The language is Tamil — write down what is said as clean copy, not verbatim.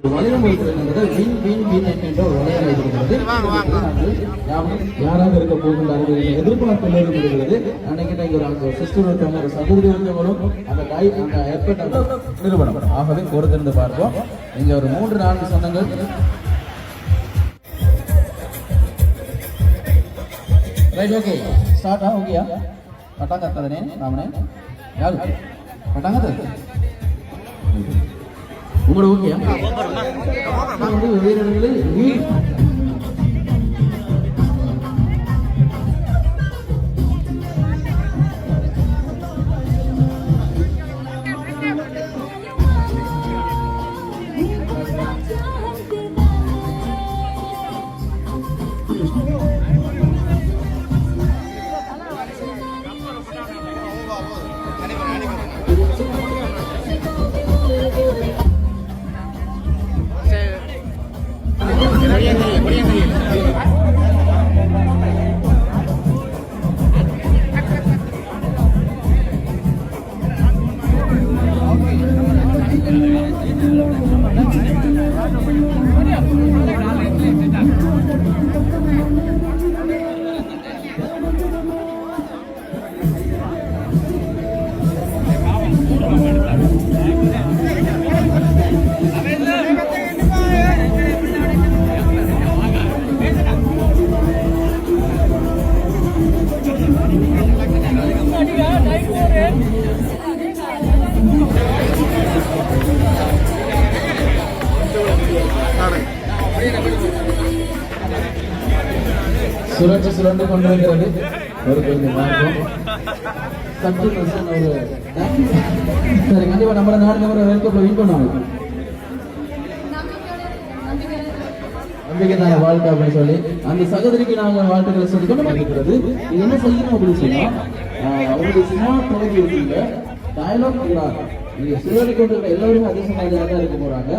வளையம் வைத்திருக்கின்றது வின் வின் வின் என்கின்ற ஒரு வளையம் வைத்திருக்கிறது. யாராக இருக்க போகின்றார்கள் எதிர்பார்ப்பில் இருக்கிறது. நினைக்கிட்ட ஒரு சிஸ்டர் இருக்காங்க, ஒரு சகோதரி இருந்தவங்களும் அந்த ஏற்பட்ட நிறுவனம். ஆகவே பொறுத்திருந்து பார்ப்போம். இங்க ஒரு 3-4 சொந்தங்கள் ரைட். ஓகே ஸ்டார்ட் ஓகேயா? பட்டாங்க கத்ததனே ராமனே யாரு பட்டாங்க உங்களோட ஓகேயா? வீரர்களில் சுழற்சி சுழன்று கொண்டு வருகிறது. ஒரு கொஞ்சம் சற்று ஒரு சரி கண்டிப்பா நம்மள நாடு வெல்கப்ல வின் பண்ணுவாங்க. நம்பிக்கை தான வாழ்க்கை அப்படின்னு சொல்லி அந்த சகோதரிக்கு நாங்கள் வாழ்த்துக்களை சொல்லி கொண்டு இருக்கிறது. இது என்ன செய்யணும் அப்படின்னு சொன்னா அவங்களுடைய சினிமா பகுதி இருக்குங்க டயலாக் கூடாது. நீங்க சுழறி கொண்டு எல்லாருமே அதே சமாதியாக தான் இருக்க போறாங்க.